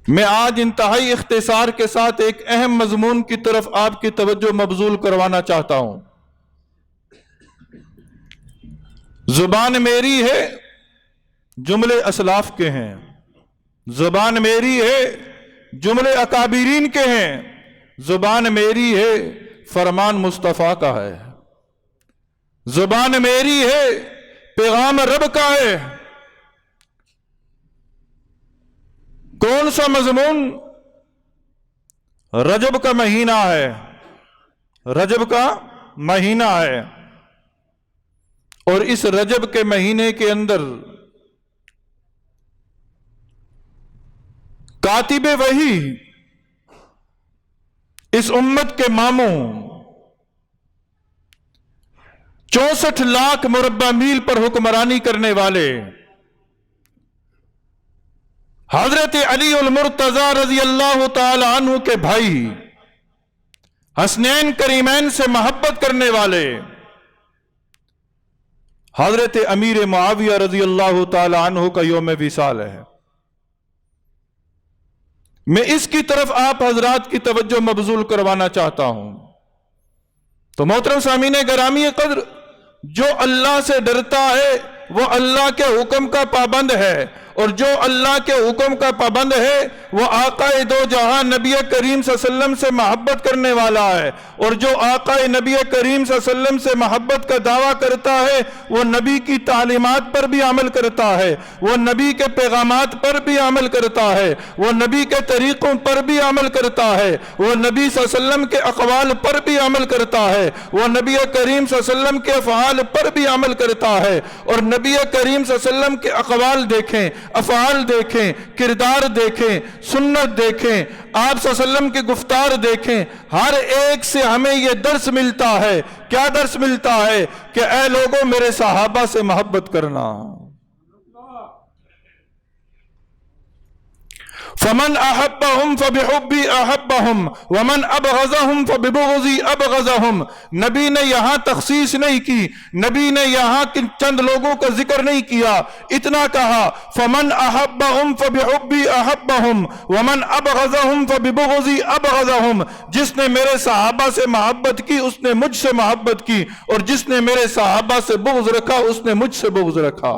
میں آج انتہائی اختصار کے ساتھ ایک اہم مضمون کی طرف آپ کی توجہ مبذول کروانا چاہتا ہوں۔ زبان میری ہے، جملے اسلاف کے ہیں۔ زبان میری ہے، جملے اکابرین کے ہیں۔ زبان میری ہے، فرمان مصطفیٰ کا ہے۔ زبان میری ہے، پیغام رب کا ہے۔ کون سا مضمون؟ رجب کا مہینہ ہے، رجب کا مہینہ ہے، اور اس رجب کے مہینے کے اندر کاتب وحی اس امت کے ماموں 64 لاکھ مربع میل پر حکمرانی کرنے والے حضرت علی المرتضی رضی اللہ تعالی عنہ کے بھائی، حسنین کریمین سے محبت کرنے والے حضرت امیر معاویہ رضی اللہ تعالی عنہ کا یوم وصال ہے۔ میں اس کی طرف آپ حضرات کی توجہ مبذول کروانا چاہتا ہوں۔ تو محترم سامعین گرامی قدر، جو اللہ سے ڈرتا ہے وہ اللہ کے حکم کا پابند ہے، اور جو اللہ کے حکم کا پابند ہے وہ آقا دو جہاں نبی کریم صلی اللہ علیہ وسلم سے محبت کرنے والا ہے، اور جو آقا نبی کریم صلی اللہ علیہ وسلم سے محبت کا دعویٰ کرتا ہے وہ نبی کی تعلیمات پر بھی عمل کرتا ہے، وہ نبی کے پیغامات پر بھی عمل کرتا ہے، وہ نبی کے طریقوں پر بھی عمل کرتا ہے، وہ نبی صلی اللہ علیہ وسلم کے اقوال پر بھی عمل کرتا ہے، وہ نبی کریم صلی اللہ علیہ وسلم کے افعال پر بھی عمل کرتا ہے۔ اور نبی کریم صلی اللہ علیہ وسلم کے اقوال دیکھیں، افعال دیکھیں، کردار دیکھیں، سنت دیکھیں، آپ صلی اللہ علیہ وسلم کی گفتار دیکھیں، ہر ایک سے ہمیں یہ درس ملتا ہے۔ کیا درس ملتا ہے؟ کہ اے لوگوں، میرے صحابہ سے محبت کرنا۔ فمن احبهم فبحبی احبهم ومن ابغضهم فببغضی ابغضهم۔ نبی نے یہاں تخصیص نہیں کی، نبی نے یہاں چند لوگوں کا ذکر نہیں کیا، اتنا کہا فمن احبهم فبحبی احبهم ومن ابغضهم فببغضی ابغضهم۔ جس نے میرے صحابہ سے محبت کی اس نے مجھ سے محبت کی، اور جس نے میرے صحابہ سے بغض رکھا اس نے مجھ سے بغض رکھا۔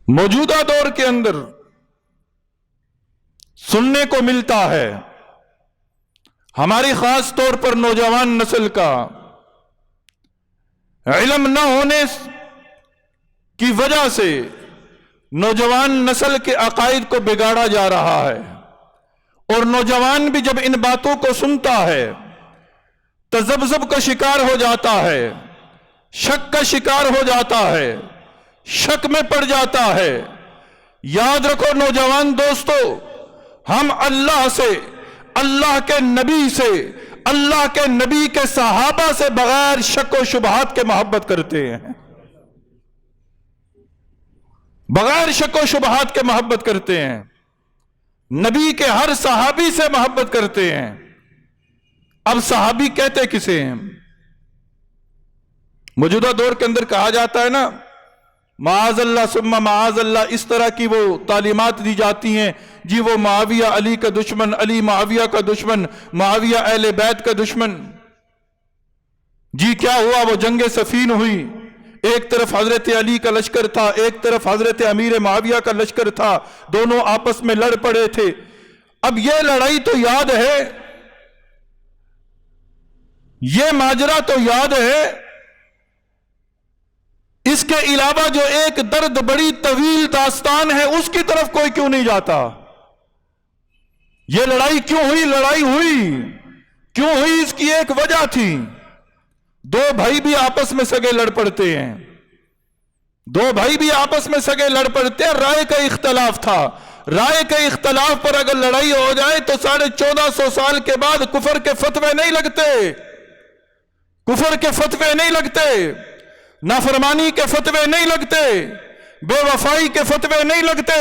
موجودہ دور کے اندر سننے کو ملتا ہے، ہماری خاص طور پر نوجوان نسل کا علم نہ ہونے کی وجہ سے نوجوان نسل کے عقائد کو بگاڑا جا رہا ہے، اور نوجوان بھی جب ان باتوں کو سنتا ہے تذبذب کا شکار ہو جاتا ہے، شک کا شکار ہو جاتا ہے، شک میں پڑ جاتا ہے۔ یاد رکھو نوجوان دوستو، ہم اللہ سے، اللہ کے نبی سے، اللہ کے نبی کے صحابہ سے بغیر شک و شبہات کے محبت کرتے ہیں، بغیر شک و شبہات کے محبت کرتے ہیں، نبی کے ہر صحابی سے محبت کرتے ہیں۔ اب صحابی کہتے کسے ہیں؟ موجودہ دور کے اندر کہا جاتا ہے نا، معاذ اللہ ثم معاذ اللہ، اس طرح کی وہ تعلیمات دی جاتی ہیں، جی وہ معاویہ علی کا دشمن، علی معاویہ کا دشمن، معاویہ اہل بیت کا دشمن۔ جی کیا ہوا؟ وہ جنگ صفین ہوئی، ایک طرف حضرت علی کا لشکر تھا، ایک طرف حضرت امیر معاویہ کا لشکر تھا، دونوں آپس میں لڑ پڑے تھے۔ اب یہ لڑائی تو یاد ہے، یہ ماجرا تو یاد ہے، اس کے علاوہ جو ایک درد بڑی طویل داستان ہے اس کی طرف کوئی کیوں نہیں جاتا؟ یہ لڑائی کیوں ہوئی؟ لڑائی ہوئی کیوں ہوئی؟ اس کی ایک وجہ تھی، دو بھائی بھی آپس میں سگے لڑ پڑتے ہیں، دو بھائی بھی آپس میں سگے لڑ پڑتے ہیں، رائے کا اختلاف تھا۔ رائے کے اختلاف پر اگر لڑائی ہو جائے تو 1450 سال کے بعد کفر کے فتوے نہیں لگتے، کفر کے فتوے نہیں لگتے، نافرمانی کے فتوے نہیں لگتے، بے وفائی کے فتوے نہیں لگتے۔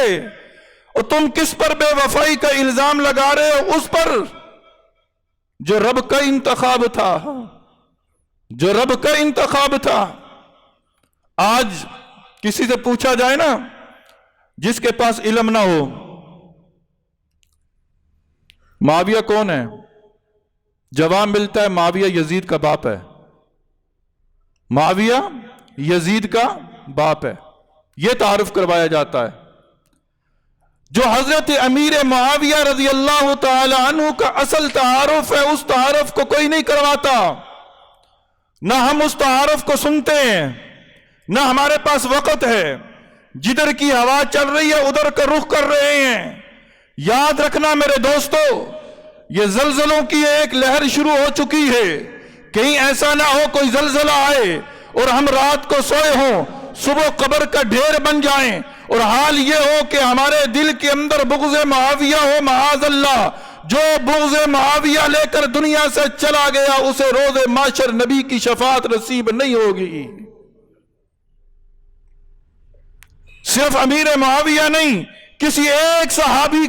اور تم کس پر بے وفائی کا الزام لگا رہے ہو؟ اس پر جو رب کا انتخاب تھا، جو رب کا انتخاب تھا۔ آج کسی سے پوچھا جائے نا جس کے پاس علم نہ ہو. معاویہ کون ہے؟ جواب ملتا ہے معاویہ یزید کا باپ ہے. معاویہ یزید کا باپ ہے، یہ تعارف کروایا جاتا ہے. جو حضرت امیر معاویہ رضی اللہ تعالی عنہ کا اصل تعارف ہے، اس تعارف کو کوئی نہیں کرواتا. نہ ہم اس تعارف کو سنتے ہیں، نہ ہمارے پاس وقت ہے. جدھر کی ہوا چل رہی ہے ادھر کا رخ کر رہے ہیں. یاد رکھنا میرے دوستو، یہ زلزلوں کی ایک لہر شروع ہو چکی ہے. کہیں ایسا نہ ہو کوئی زلزلہ آئے اور ہم رات کو سوئے ہوں، صبح قبر کا ڈھیر بن جائیں، اور حال یہ ہو کہ ہمارے دل کے اندر بغض معاویہ ہو. معاذ اللہ، جو بغض معاویہ لے کر دنیا سے چلا گیا اسے روز محشر نبی کی شفاعت نصیب نہیں ہوگی. صرف امیر معاویہ نہیں، کسی ایک صحابی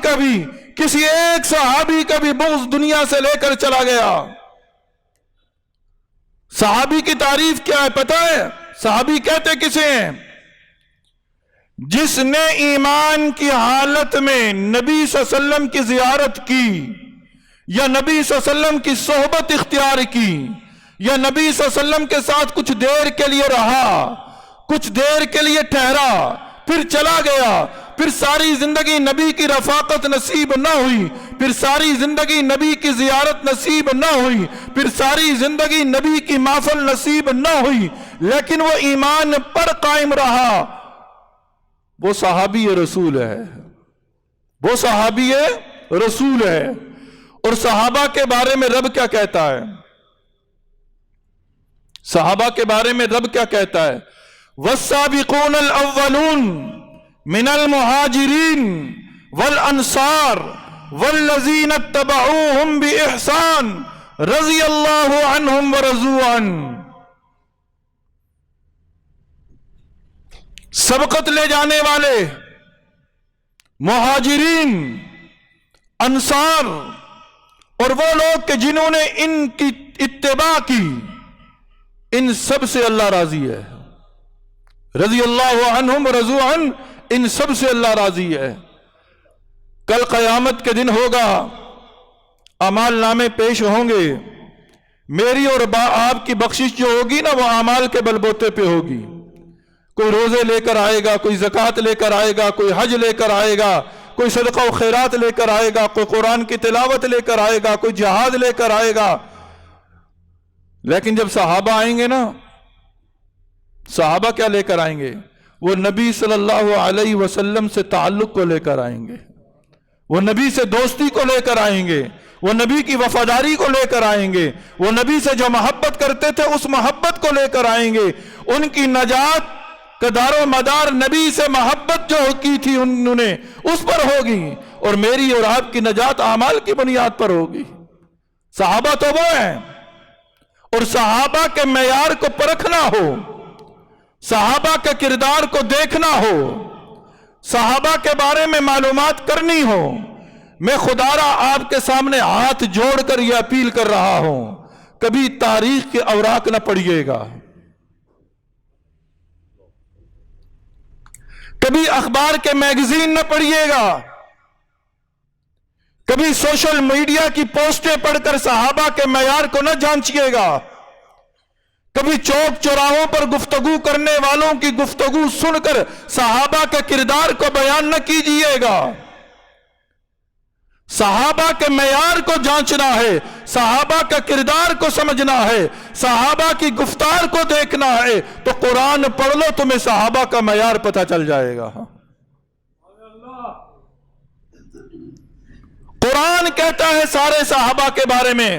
کا بھی بغض دنیا سے لے کر چلا گیا. صحابی کی تعریف کیا ہے پتہ ہے؟ صحابی کہتے کسے ہیں؟ جس نے ایمان کی حالت میں نبی صلی اللہ علیہ وسلم کی زیارت کی، یا نبی صلی اللہ علیہ وسلم کی صحبت اختیار کی، یا نبی صلی اللہ علیہ وسلم کے ساتھ کچھ دیر کے لیے رہا، کچھ دیر کے لیے ٹھہرا، پھر چلا گیا، پھر ساری زندگی نبی کی رفاقت نصیب نہ ہوئی، پھر ساری زندگی نبی کی زیارت نصیب نہ ہوئی، پھر ساری زندگی نبی کی محفل نصیب نہ ہوئی، لیکن وہ ایمان پر قائم رہا، وہ صحابی رسول ہے. وہ صحابی رسول ہے. اور صحابہ کے بارے میں رب کیا کہتا ہے؟ صحابہ کے بارے میں رب کیا کہتا ہے؟ والسابقون الاولون من المہاجرین والانصار والذین اتبعوہم باحسان رضی اللہ عنہم ورضوا عنہ. سبقت لے جانے والے مہاجرین، انصار، اور وہ لوگ کہ جنہوں نے ان کی اتباع کی، ان سب سے اللہ راضی ہے. رضی اللہ عنہم ورضوا عنہ، ان سب سے اللہ راضی ہے. کل قیامت کے دن ہوگا، اعمال نامے پیش ہوں گے. میری اور آپ کی بخشش جو ہوگی نا، وہ اعمال کے بلبوتے پہ ہوگی. کوئی روزے لے کر آئے گا، کوئی زکوٰۃ لے کر آئے گا، کوئی حج لے کر آئے گا، کوئی صدقہ و خیرات لے کر آئے گا، کوئی قرآن کی تلاوت لے کر آئے گا، کوئی جہاد لے کر آئے گا. لیکن جب صحابہ آئیں گے نا، صحابہ کیا لے کر آئیں گے؟ وہ نبی صلی اللہ علیہ وسلم سے تعلق کو لے کر آئیں گے، وہ نبی سے دوستی کو لے کر آئیں گے، وہ نبی کی وفاداری کو لے کر آئیں گے، وہ نبی سے جو محبت کرتے تھے اس محبت کو لے کر آئیں گے. ان کی نجات کا دار و مدار نبی سے محبت جو کی تھی انہوں نے اس پر ہوگی، اور میری اور آپ کی نجات اعمال کی بنیاد پر ہوگی. صحابہ تو وہ ہیں، اور صحابہ کے معیار کو پرکھنا ہو، صحابہ کے کردار کو دیکھنا ہو، صحابہ کے بارے میں معلومات کرنی ہو. میں خدا را آپ کے سامنے ہاتھ جوڑ کر یہ اپیل کر رہا ہوں، کبھی تاریخ کے اوراق نہ پڑھیے گا، کبھی اخبار کے میگزین نہ پڑھیے گا، کبھی سوشل میڈیا کی پوسٹیں پڑھ کر صحابہ کے معیار کو نہ جانچیے گا، کبھی چوک چوراہوں پر گفتگو کرنے والوں کی گفتگو سن کر صحابہ کے کردار کو بیان نہ کیجیے گا. صحابہ کے معیار کو جانچنا ہے، صحابہ کا کردار کو سمجھنا ہے، صحابہ کی گفتار کو دیکھنا ہے. تو قرآن پڑھ لو، تمہیں صحابہ کا معیار پتہ چل جائے گا. قرآن کہتا ہے سارے صحابہ کے بارے میں.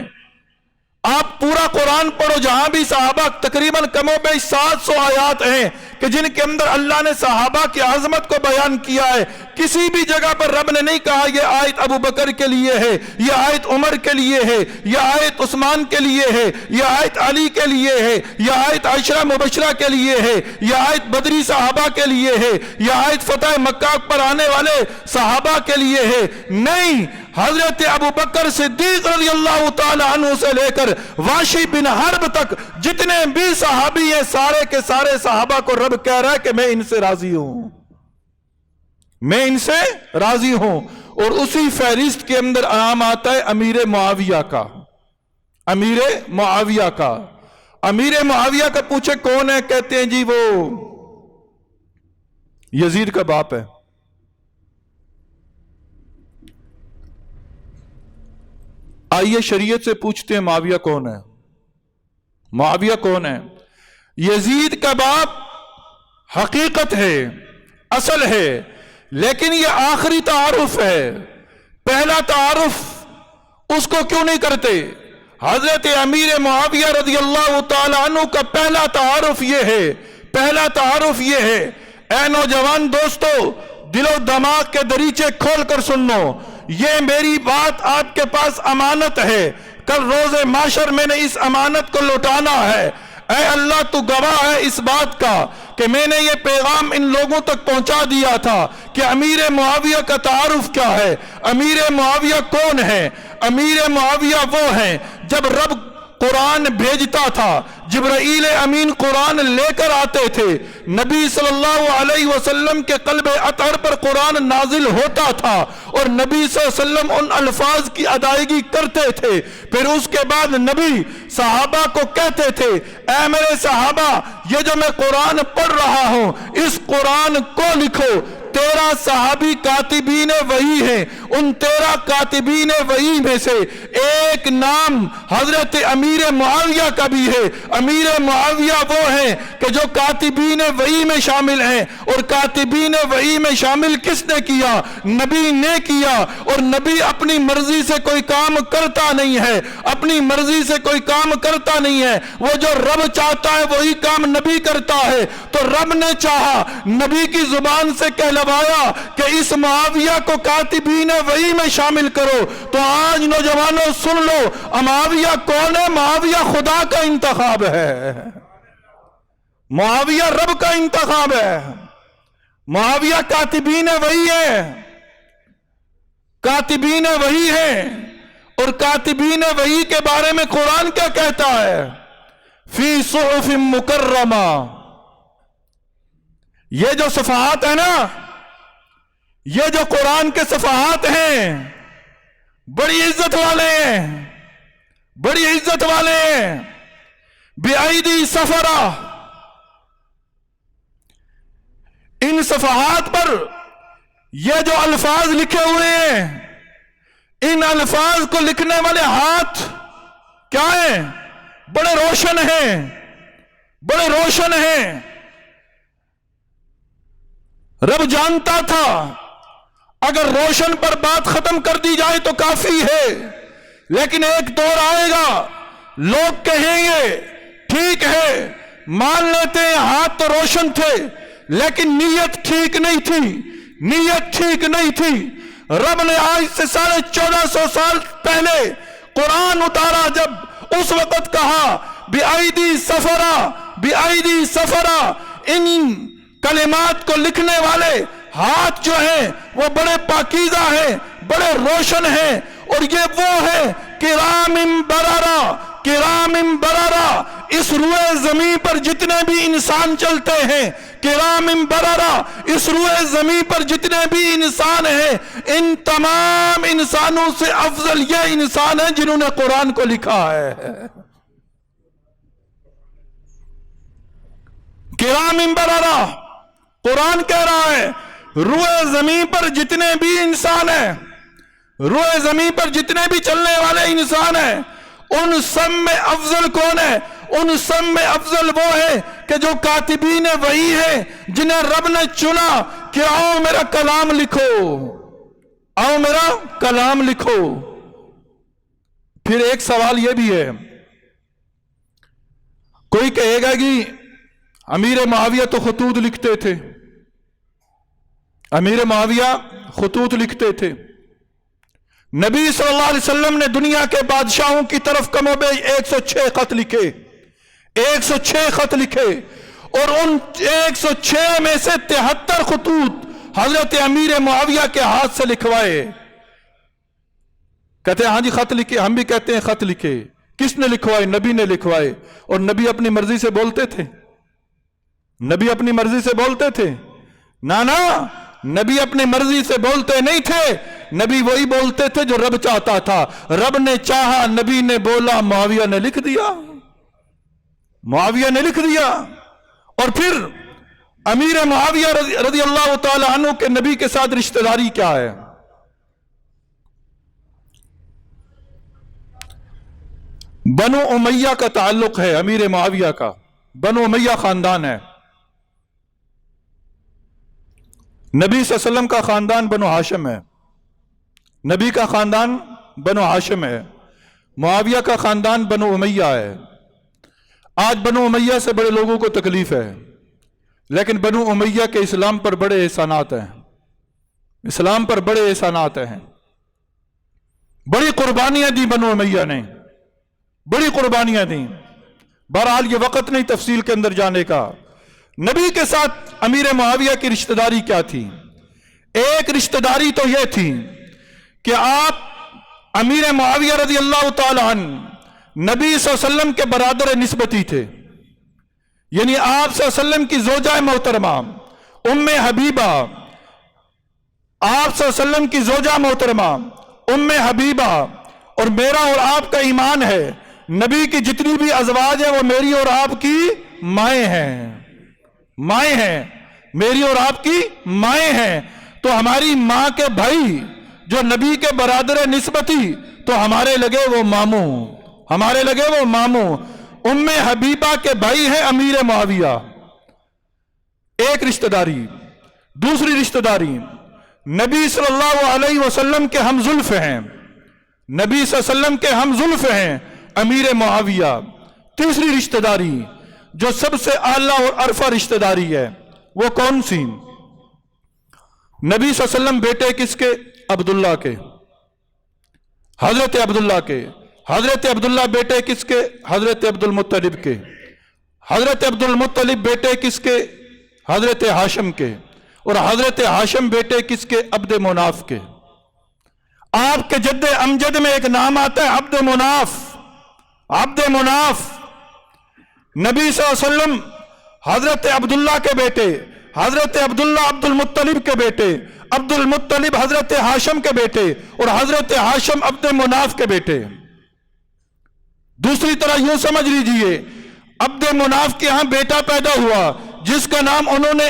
آپ پورا قرآن پڑھو، جہاں بھی صحابہ تقریباً کم و بیش 700 آیات ہیں کہ جن کے اندر اللہ نے صحابہ کی عظمت کو بیان کیا ہے. کسی بھی جگہ پر رب نے نہیں کہا یہ آیت ابو بکر کے لیے ہے، یہ آیت عمر کے لیے ہے، یہ آیت عثمان کے لیے ہے، یہ آیت علی کے لیے ہے، یہ آیت عشرہ مبشرہ کے لیے ہے، یہ آیت بدری صحابہ کے لیے ہے، یہ آیت فتح مکہ پر آنے والے صحابہ کے لیے ہے. نہیں، حضرت ابو بکر صدیق رضی اللہ تعالی عنہ سے لے کر واشی بن حرب تک جتنے بھی صحابی ہیں، سارے کے سارے صحابہ کو رب کہہ رہا ہے کہ میں ان سے راضی ہوں. میں ان سے راضی ہوں. اور اسی فہرست کے اندر نام آتا ہے امیر معاویہ کا. امیر معاویہ کا. امیر معاویہ کا پوچھے کون ہے؟ کہتے ہیں جی وہ یزید کا باپ ہے. آئیے شریعت سے پوچھتے ہیں معاویہ کون ہے؟ معاویہ کون ہے؟ یزید کا باپ حقیقت ہے، اصل ہے، لیکن یہ آخری تعارف ہے. پہلا تعارف اس کو کیوں نہیں کرتے؟ حضرت امیر معاویہ رضی اللہ تعالی عنہ کا پہلا تعارف یہ ہے. پہلا تعارف یہ ہے. اے نوجوان دوستو، دل و دماغ کے دریچے کھول کر سن لو. یہ میری بات آپ کے پاس امانت ہے. کل روز محشر میں نے اس امانت کو لوٹانا ہے. اے اللہ تو گواہ ہے اس بات کا کہ میں نے یہ پیغام ان لوگوں تک پہنچا دیا تھا کہ امیر معاویہ کا تعارف کیا ہے. امیر معاویہ کون ہے؟ امیر معاویہ وہ ہیں جب رب قرآن بھیجتا تھا، جبرائیل امین قرآن لے کر آتے تھے، نبی صلی اللہ علیہ وسلم کے قلب اطہر پر قرآن نازل ہوتا تھا اور نبی صلی اللہ علیہ وسلم ان الفاظ کی ادائیگی کرتے تھے. پھر اس کے بعد نبی صحابہ کو کہتے تھے اے میرے صحابہ، یہ جو میں قرآن پڑھ رہا ہوں اس قرآن کو لکھو. 13 صحابی کاتبین وحی ہیں. ان 13 کاتبین وحی میں سے ایک نام حضرت امیر معاویہ کا بھی ہے. امیر معاویہ وہ ہیں کہ جو کاتبین وحی میں شامل ہیں. اور کاتبین وحی میں شامل کس نے کیا؟ نبی نے کیا. اور نبی اپنی مرضی سے کوئی کام کرتا نہیں ہے. اپنی مرضی سے کوئی کام کرتا نہیں ہے. وہ جو رب چاہتا ہے وہی کام نبی کرتا ہے. تو رب نے چاہا، نبی کی زبان سے کہلوایا کہ اس معاویہ کو کاتبین وحی میں شامل کرو. تو آج نوجوانوں سن لو، معاویہ کون ہے؟ معاویہ خدا کا انتخاب ہے. معاویہ رب کا انتخاب ہے. معاویہ کاتبین وحی ہے. کاتبین وحی ہے. اور کاتبین وحی کے بارے میں قرآن کیا کہتا ہے؟ فی صحف مکرمہ. یہ جو صفحات ہیں نا، یہ جو قرآن کے صفحات ہیں، بڑی عزت والے ہیں. بڑی عزت والے ہیں. بِأَيْدِي سَفَرَةٍ. ان صفحات پر یہ جو الفاظ لکھے ہوئے ہیں، ان الفاظ کو لکھنے والے ہاتھ کیا ہیں؟ بڑے روشن ہیں. بڑے روشن ہیں. رب جانتا تھا اگر روشن پر بات ختم کر دی جائے تو کافی ہے، لیکن ایک دور آئے گا لوگ کہیں گے ٹھیک ہے، مان لیتے ہیں ہاتھ تو روشن تھے لیکن نیت ٹھیک نہیں تھی. نیت ٹھیک نہیں تھی. رب نے آج سے 1450 سال پہلے قرآن اتارا. جب اس وقت کہا بِأَيْدِي سَفَرَةٍ. بِأَيْدِي سَفَرَةٍ. ان کلمات کو لکھنے والے ہاتھ جو ہیں وہ بڑے پاکیزہ ہیں، بڑے روشن ہیں. اور یہ وہ ہے کرام بررہ. کرام بررہ. اس روئے زمین پر جتنے بھی انسان چلتے ہیں، کرام بررہ، اس روئے زمین پر جتنے بھی انسان ہیں، ان تمام انسانوں سے افضل یہ انسان ہیں جنہوں نے قرآن کو لکھا ہے. کرام بررہ. قرآن کہہ رہا ہے روئے زمین پر جتنے بھی انسان ہیں، روئے زمین پر جتنے بھی چلنے والے انسان ہیں، ان سب میں افضل کون ہے؟ ان سب میں افضل وہ ہے کہ جو کاتبین وحی ہیں، جنہیں رب نے چنا کہ آؤ میرا کلام لکھو، آؤ میرا کلام لکھو. پھر ایک سوال یہ بھی ہے، کوئی کہے گا کہ امیر معاویہ تو خطوط لکھتے تھے. امیر معاویہ خطوط لکھتے تھے. نبی صلی اللہ علیہ وسلم نے دنیا کے بادشاہوں کی طرف کم و بیش 106 خط لکھے. 106 خط لکھے. اور ان 106 میں سے 73 خطوط حضرت امیر معاویہ کے ہاتھ سے لکھوائے. کہتے ہیں ہاں جی خط لکھے. ہم بھی کہتے ہیں خط لکھے. کس نے لکھوائے؟ نبی نے لکھوائے. اور نبی اپنی مرضی سے بولتے تھے؟ نبی اپنی مرضی سے بولتے تھے؟ نہ نبی اپنی مرضی سے بولتے نہیں تھے، نبی وہی بولتے تھے جو رب چاہتا تھا۔ رب نے چاہا، نبی نے بولا، معاویہ نے لکھ دیا، معاویہ نے لکھ دیا۔ اور پھر امیر معاویہ رضی اللہ تعالی عنہ کے نبی کے ساتھ رشتہ داری کیا ہے؟ بنو امیہ کا تعلق ہے امیر معاویہ کا، بنو امیہ خاندان ہے۔ نبی صلی اللہ علیہ وسلم کا خاندان بنو ہاشم ہے، نبی کا خاندان بنو ہاشم ہے، معاویہ کا خاندان بنو امیہ ہے۔ آج بنو امیہ سے بڑے لوگوں کو تکلیف ہے، لیکن بنو امیہ کے اسلام پر بڑے احسانات ہیں، اسلام پر بڑے احسانات ہیں۔ بڑی قربانیاں دی بنو امیہ نے، بڑی قربانیاں دیں۔ بہرحال یہ وقت نہیں تفصیل کے اندر جانے کا۔ نبی کے ساتھ امیر معاویہ کی رشتہ داری کیا تھی؟ ایک رشتہ داری تو یہ تھی کہ آپ امیر معاویہ رضی اللہ تعالی عنہ نبی صلی اللہ علیہ وسلم کے برادر نسبتی تھے، یعنی آپ صلی اللہ علیہ وسلم کی زوجہ محترمہ ام حبیبہ، آپ صلی اللہ علیہ وسلم کی زوجہ محترمہ ام حبیبہ، اور میرا اور آپ کا ایمان ہے نبی کی جتنی بھی ازواج ہیں وہ میری اور آپ کی مائیں ہیں، مائیں ہیں، میری اور آپ کی مائیں ہیں۔ تو ہماری ماں کے بھائی جو نبی کے برادر نسبتی، تو ہمارے لگے وہ ماموں، ہمارے لگے وہ ماموں۔ ام حبیبہ کے بھائی ہیں امیر معاویہ، ایک رشتہ داری۔ دوسری رشتہ داری نبی صلی اللہ علیہ وسلم کے ہم زلف ہیں، نبی صلی اللہ علیہ وسلم کے ہم زلف ہیں امیر معاویہ۔ تیسری رشتہ داری جو سب سے اعلیٰ اور عرفہ رشتہ داری ہے وہ کون سی؟ نبی صلی اللہ علیہ وسلم بیٹے کس کے؟ عبداللہ کے، حضرت عبداللہ کے۔ حضرت عبداللہ بیٹے کس کے؟ حضرت عبد المطلب کے۔ حضرت عبد المطلب بیٹے کس کے؟ حضرت ہاشم کے۔ اور حضرت ہاشم بیٹے کس کے؟ عبد مناف کے۔ آپ کے جد امجد میں ایک نام آتا ہے عبد مناف، عبد مناف۔ نبی صلی اللہ علیہ وسلم حضرت عبداللہ کے بیٹے، حضرت عبداللہ عبد المطلب کے بیٹے، عبد المطلب حضرت ہاشم کے بیٹے، اور حضرت ہاشم عبد مناف کے بیٹے۔ دوسری طرح یوں سمجھ لیجئے، عبد مناف کے ہاں بیٹا پیدا ہوا جس کا نام انہوں نے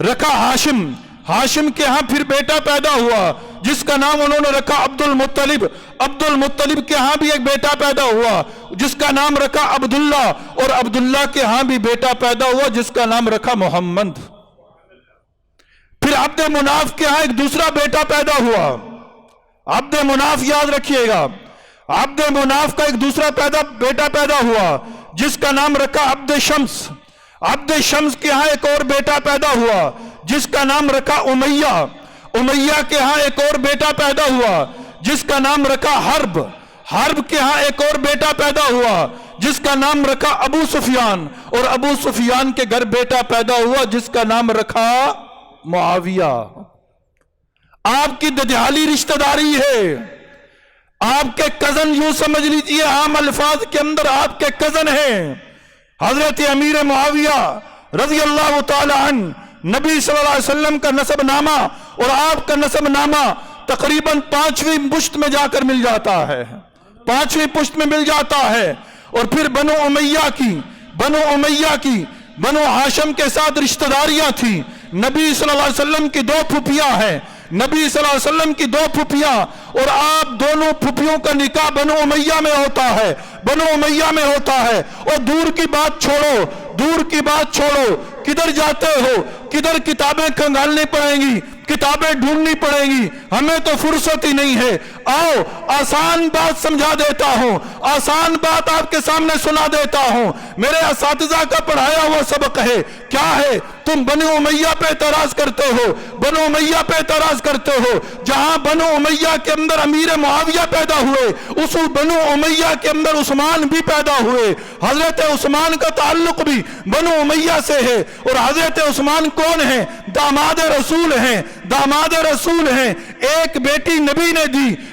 رکھا ہاشم، ہاشم کے ہاں پھر بیٹا پیدا ہوا جس کا نام انہوں نے رکھا عبد المطلب، عبد المطلب کے ہاں بھی ایک بیٹا پیدا ہوا جس کا نام رکھا عبداللہ، اور عبداللہ کے ہاں بھی بیٹا پیدا ہوا جس کا نام رکھا محمد۔ پھر عبد مناف کے ہاں ایک دوسرا بیٹا پیدا ہوا، عبد مناف یاد رکھیے گا، عبد مناف کا ایک دوسرا بیٹا پیدا ہوا جس کا نام رکھا عبد شمس، عبد شمس کے ہاں ایک اور بیٹا پیدا ہوا جس کا نام رکھا امیہ، امیہ کے ہاں ایک اور بیٹا پیدا ہوا جس کا نام رکھا حرب، حرب کے ہاں ایک اور بیٹا پیدا ہوا جس کا نام رکھا ابو سفیان، اور ابو سفیان کے گھر بیٹا پیدا ہوا جس کا نام رکھا معاویہ۔ آپ کی دجالی رشتہ داری ہے، آپ کے کزن یوں سمجھ لیجئے، عام الفاظ کے اندر آپ کے کزن ہیں۔ حضرت امیر معاویہ رضی اللہ تعالی عنہ نبی صلی اللہ علیہ وسلم کا نسب نامہ اور آپ کا نسب نامہ تقریباً 5ویں پشت میں جا کر مل جاتا ہے، 5ویں پشت میں مل جاتا ہے۔ اور پھر بنو امیہ کی بنو ہاشم کے ساتھ رشتہ داریاں تھیں۔ نبی صلی اللہ علیہ وسلم کی 2 پھوپھیاں ہیں، نبی صلی اللہ علیہ وسلم کی 2 پھوپھیاں، اور آپ دونوں پھوپھیوں کا نکاح بنو امیہ میں ہوتا ہے، بنو امیہ میں ہوتا ہے۔ اور دور کی بات چھوڑو، دور کی بات چھوڑو، کدھر جاتے ہو؟ کدھر کتابیں کھنگالنی پڑیں گی، کتابیں ڈھونڈنی پڑیں گی، ہمیں تو فرصت ہی نہیں ہے۔ آؤ آسان بات سمجھا دیتا ہوں، آسان بات آپ کے سامنے سنا دیتا ہوں۔ میرے اساتذہ کا پڑھایا ہوا سبق ہے، کیا ہے؟ تم بنو امیہ پہ اعتراض کرتے ہو، بنو امیہ پہ اعتراض کرتے ہو۔ جہاں بنو امیہ کے اندر امیر معاویہ پیدا ہوئے، اس بنو امیہ کے اندر عثمان بھی پیدا ہوئے۔ حضرت عثمان کا تعلق بھی بنو امیہ سے ہے، اور حضرت عثمان کون ہیں؟ داماد رسول ہیں، داماد رسول ہیں۔ ایک بیٹی نبی نے دی،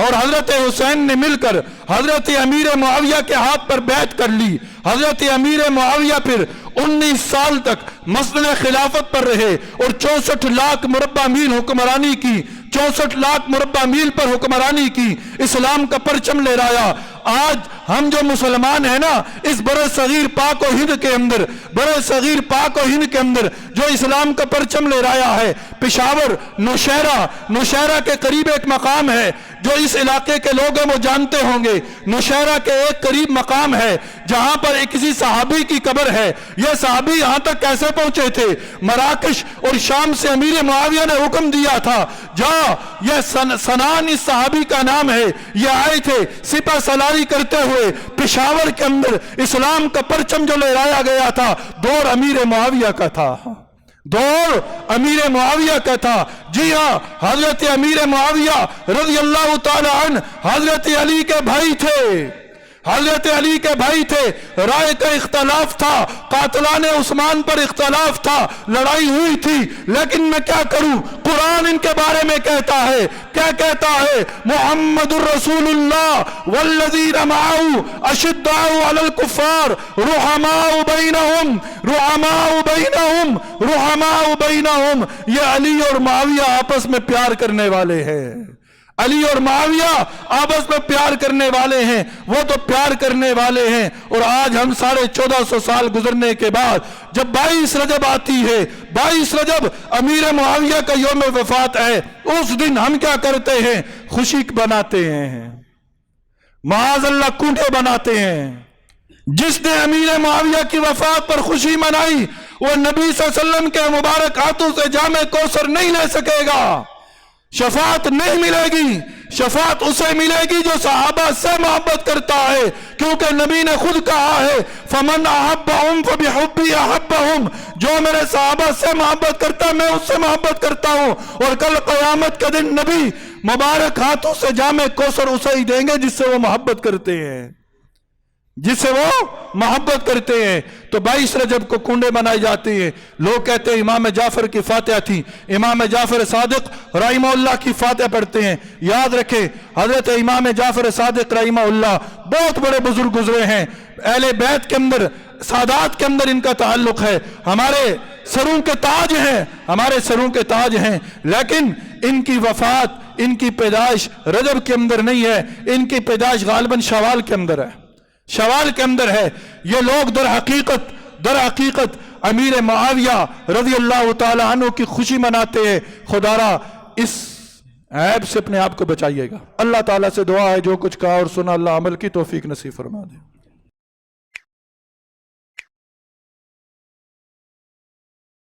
اور حضرت حسین نے مل کر حضرت امیر معاویہ کے ہاتھ پر بیعت کر لی. حضرت امیر معاویہ پھر 19 سال تک مسند خلافت پر رہے اور 64 لاکھ مربع میل حکمرانی کی. 64 لاکھ مربع میل پر حکمرانی کی, اسلام کا پرچم لہرایا. آج ہم جو مسلمان ہیں نا, اس برے صغیر پاک و ہند کے اندر, برے صغیر پاک و ہند کے اندر جو اسلام کا پرچم لہرایا ہے, پشاور نوشہرہ کے قریب ایک مقام ہے جو اس علاقے کے لوگ ہیں وہ جانتے ہوں گے. نوشہرہ کے ایک قریب مقام ہے جہاں پر ایک کسی صحابی کی قبر ہے. یہ صحابی یہاں تک کیسے پہنچے تھے؟ مراکش اور شام سے امیر معاویہ نے حکم دیا تھا, جا, یہ سنان اس صحابی کا نام ہے, یہ آئے تھے سپہ سالاری کرتے ہوئے پشاور کے اندر. اسلام کا پرچم جو لہرایا گیا تھا دور امیر معاویہ کا تھا, دور امیر معاویہ کا تھا. جی ہاں, حضرت امیر معاویہ رضی اللہ تعالی عنہ حضرت علی کے بھائی تھے, حضرت علی کے بھائی تھے. رائے کا اختلاف تھا, قاتلان عثمان پر اختلاف تھا, لڑائی ہوئی تھی, لیکن میں کیا کروں, قرآن ان کے بارے میں کہتا ہے, کیا کہتا ہے؟ محمد الرسول اللہ والذین معه اشداء علی الکفار رحماء بینہم رحماء بینہم. یہ علی اور معاویہ آپس میں پیار کرنے والے ہیں, علی اور معاویہ آپس میں پیار کرنے والے ہیں, وہ تو پیار کرنے والے ہیں. اور آج ہم 1450 سال گزرنے کے بعد جب 22 رجب آتی ہے, 22 رجب امیر معاویہ کا یوم وفات ہے, اس دن ہم کیا کرتے ہیں؟ خوشی بناتے ہیں, معاذ اللہ کونڈے بناتے ہیں. جس نے امیر معاویہ کی وفات پر خوشی منائی وہ نبی صلی اللہ علیہ وسلم کے مبارک ہاتھوں سے جام کوثر نہیں لے سکے گا, شفاعت نہیں ملے گی. شفاعت اسے ملے گی جو صحابہ سے محبت کرتا ہے, کیونکہ نبی نے خود کہا ہے فمن احبہم فبحبی احبہم, جو میرے صحابہ سے محبت کرتا میں اس سے محبت کرتا ہوں. اور کل قیامت کے دن نبی مبارک ہاتھوں سے جام کوثر اسے ہی دیں گے جس سے وہ محبت کرتے ہیں, جس سے وہ محبت کرتے ہیں. تو 22 رجب کو کنڈے بنائی جاتی ہیں. لوگ کہتے ہیں امام جعفر کی فاتحہ تھی, امام جعفر صادق رحمہ اللہ کی فاتحہ پڑھتے ہیں. یاد رکھیں حضرت امام جعفر صادق رحمہ اللہ بہت بڑے بزرگ گزرے ہیں, اہل بیت کے اندر سادات کے اندر ان کا تعلق ہے, ہمارے سروں کے تاج ہیں, ہمارے سروں کے تاج ہیں. لیکن ان کی وفات, ان کی پیدائش رجب کے اندر نہیں ہے, ان کی پیدائش غالباً شوال کے اندر ہے, شوال کے اندر ہے. یہ لوگ در حقیقت امیر معاویہ رضی اللہ تعالی عنہ کی خوشی مناتے ہیں. خدا را اس عیب سے اپنے آپ کو بچائیے گا. اللہ تعالیٰ سے دعا ہے جو کچھ کہا اور سنا اللہ عمل کی توفیق نصیب فرما دے.